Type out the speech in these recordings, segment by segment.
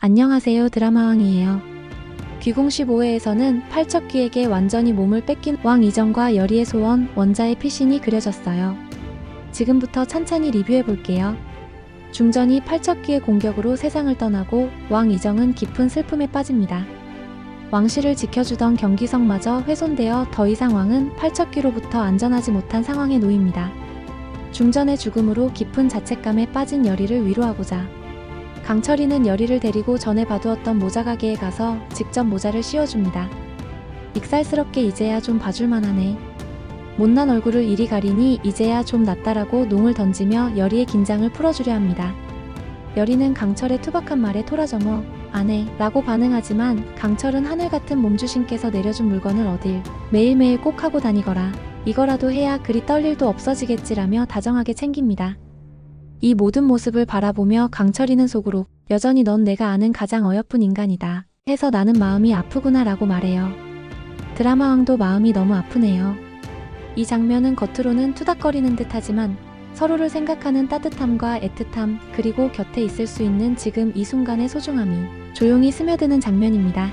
안녕하세요, 드라마왕이에요. 귀공 15회에서는 팔척귀에게 완전히 몸을 뺏긴 왕 이정과 여리의 소원, 원자의 피신이 그려졌어요. 지금부터 찬찬히 리뷰해볼게요. 중전이 팔척귀의 공격으로 세상을 떠나고 왕 이정은 깊은 슬픔에 빠집니다. 왕실을 지켜주던 경기성마저 훼손되어 더 이상 왕은 팔척귀로부터 안전하지 못한 상황에 놓입니다. 중전의 죽음으로 깊은 자책감에 빠진 여리를 위로하고자 강철이는 여리를 데리고 전에 봐두었던 모자가게에 가서 직접 모자를 씌워줍니다. 익살스럽게 이제야 좀 봐줄만하네. 못난 얼굴을 이리 가리니 이제야 좀 낫다라고 농을 던지며 여리의 긴장을 풀어주려 합니다. 여리는 강철의 투박한 말에 토라져머 안 해 라고 반응하지만 강철은 하늘같은 몸주신께서 내려준 물건을 어딜 매일매일 꼭 하고 다니거라. 이거라도 해야 그리 떨 일도 없어지겠지라며 다정하게 챙깁니다. 이 모든 모습을 바라보며 강철이는 속으로 여전히 넌 내가 아는 가장 어여쁜 인간이다 해서 나는 마음이 아프구나 라고 말해요. 드라마왕도 마음이 너무 아프네요. 이 장면은 겉으로는 투닥거리는 듯 하지만 서로를 생각하는 따뜻함과 애틋함 그리고 곁에 있을 수 있는 지금 이 순간의 소중함이 조용히 스며드는 장면입니다.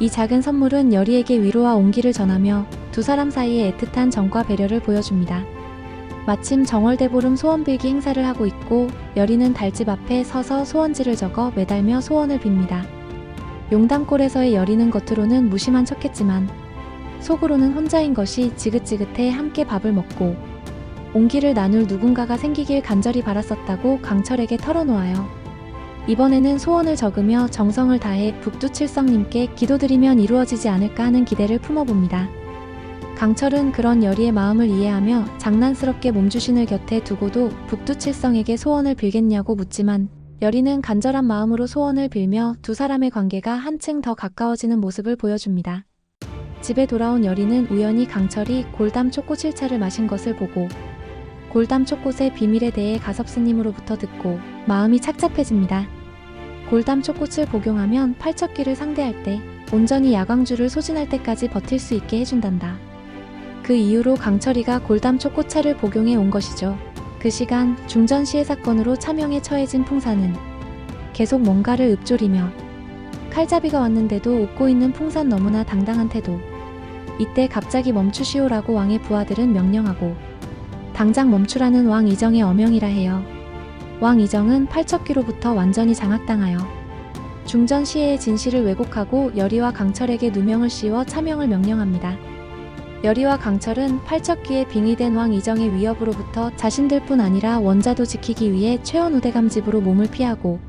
이 작은 선물은 여리에게 위로와 온기를 전하며 두 사람 사이의 애틋한 정과 배려를 보여줍니다. 마침 정월대보름 소원빌기 행사를 하고 있고 여리는 달집 앞에 서서 소원지를 적어 매달며 소원을 빕니다. 용담골에서의 여리는 겉으로는 무심한 척했지만 속으로는 혼자인 것이 지긋지긋해 함께 밥을 먹고 온기를 나눌 누군가가 생기길 간절히 바랐었다고 강철에게 털어놓아요. 이번에는 소원을 적으며 정성을 다해 북두칠성님께 기도드리면 이루어지지 않을까 하는 기대를 품어봅니다. 강철은 그런 여리의 마음을 이해하며 장난스럽게 몸주신을 곁에 두고도 북두칠성에게 소원을 빌겠냐고 묻지만 여리는 간절한 마음으로 소원을 빌며 두 사람의 관계가 한층 더 가까워지는 모습을 보여줍니다. 집에 돌아온 여리는 우연히 강철이 골담 초꽃 1차를 마신 것을 보고 골담 초꽃의 비밀에 대해 가섭스님으로부터 듣고 마음이 착잡해집니다. 골담 초꽃을 복용하면 팔척귀를 상대할 때 온전히 야광주를 소진할 때까지 버틸 수 있게 해준단다. 그 이후로 강철이가 골담 초꽃차를 복용해 온 것이죠. 그 시간 중전시의 사건으로 차명에 처해진 풍사는 계속 뭔가를 읊조리며 칼잡이가 왔는데도 웃고 있는 풍산 너무나 당당한 태도. 이때 갑자기 멈추시오라고 왕의 부하들은 명령하고 당장 멈추라는 왕 이정의 어명이라 해요. 왕 이정은 팔척귀로부터 완전히 장악당하여 중전시의 진실을 왜곡하고 여리와 강철에게 누명을 씌워 차명을 명령합니다. 여리와 강철은 팔척귀에 빙의된 왕 이정의 위협으로부터 자신들뿐 아니라 원자도 지키기 위해 최원우대감 집으로 몸을 피하고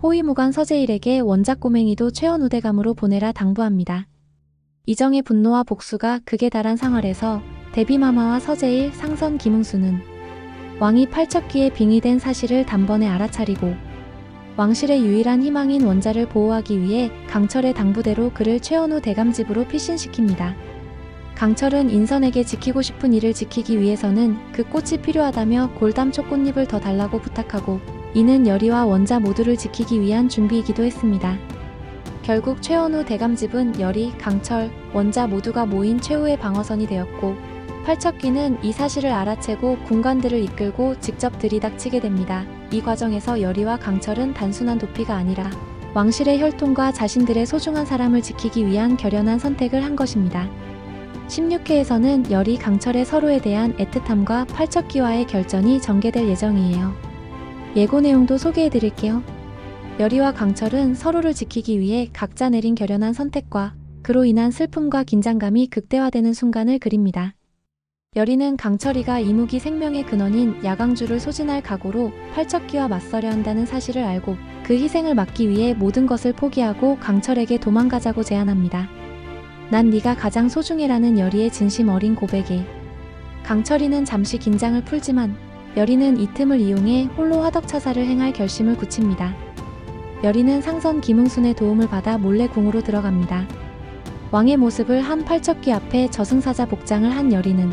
호위무관 서재일에게 원작 꼬맹이도 최원우대감으로 보내라 당부합니다. 이정의 분노와 복수가 극에 달한 상황에서 대비마마와 서재일, 상선 김응수는 왕이 팔척귀에 빙의된 사실을 단번에 알아차리고 왕실의 유일한 희망인 원자를 보호하기 위해 강철의 당부대로 그를 최원우 대감 집으로 피신시킵니다. 강철은 인선에게 지키고 싶은 일을 지키기 위해서는 그 꽃이 필요하다며 골담 초꽃잎을 더 달라고 부탁하고 이는 여리와 원자 모두를 지키기 위한 준비이기도 했습니다. 결국 최원우 대감집은 여리, 강철, 원자 모두가 모인 최후의 방어선이 되었고 팔척귀는 이 사실을 알아채고 군관들을 이끌고 직접 들이닥치게 됩니다. 이 과정에서 여리와 강철은 단순한 도피가 아니라 왕실의 혈통과 자신들의 소중한 사람을 지키기 위한 결연한 선택을 한 것입니다. 16회에서는 여리, 강철의 서로에 대한 애틋함과 팔척귀와의 결전이 전개될 예정이에요. 예고 내용도 소개해드릴게요. 여리와 강철은 서로를 지키기 위해 각자 내린 결연한 선택과 그로 인한 슬픔과 긴장감이 극대화되는 순간을 그립니다. 여리는 강철이가 이무기 생명의 근원인 야광주를 소진할 각오로 팔척귀와 맞서려 한다는 사실을 알고 그 희생을 막기 위해 모든 것을 포기하고 강철에게 도망가자고 제안합니다. 난 네가 가장 소중해라는 여리의 진심 어린 고백에 강철이는 잠시 긴장을 풀지만 여리는 이 틈을 이용해 홀로 화덕차사를 행할 결심을 굳힙니다. 여리는 상선 김응순의 도움을 받아 몰래 궁으로 들어갑니다. 왕의 모습을 한 팔척귀 앞에 저승사자 복장을 한 여리는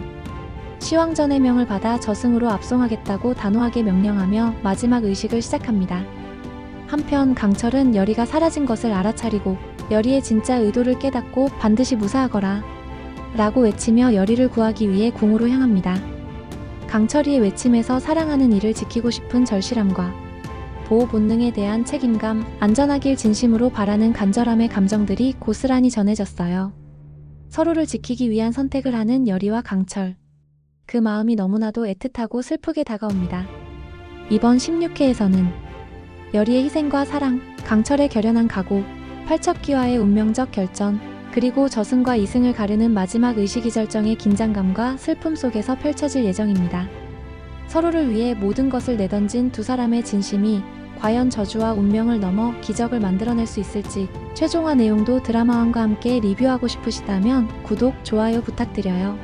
시왕전의 명을 받아 저승으로 압송하겠다고 단호하게 명령하며 마지막 의식을 시작합니다. 한편 강철은 여리가 사라진 것을 알아차리고 여리의 진짜 의도를 깨닫고 반드시 무사하거라 라고 외치며 여리를 구하기 위해 궁으로 향합니다. 강철이의 외침에서 사랑하는 이를 지키고 싶은 절실함과 보호 본능에 대한 책임감, 안전하길 진심으로 바라는 간절함의 감정들이 고스란히 전해졌어요. 서로를 지키기 위한 선택을 하는 여리와 강철. 그 마음이 너무나도 애틋하고 슬프게 다가옵니다. 이번 16회에서는 여리의 희생과 사랑, 강철의 결연한 각오, 팔척기와의 운명적 결전, 그리고 저승과 이승을 가르는 마지막 의식이절정의 긴장감과 슬픔 속에서 펼쳐질 예정입니다. 서로를 위해 모든 것을 내던진 두 사람의 진심이 과연 저주와 운명을 넘어 기적을 만들어낼 수 있을지, 최종화 내용도 드라마원과 함께 리뷰하고 싶으시다면 구독, 좋아요 부탁드려요.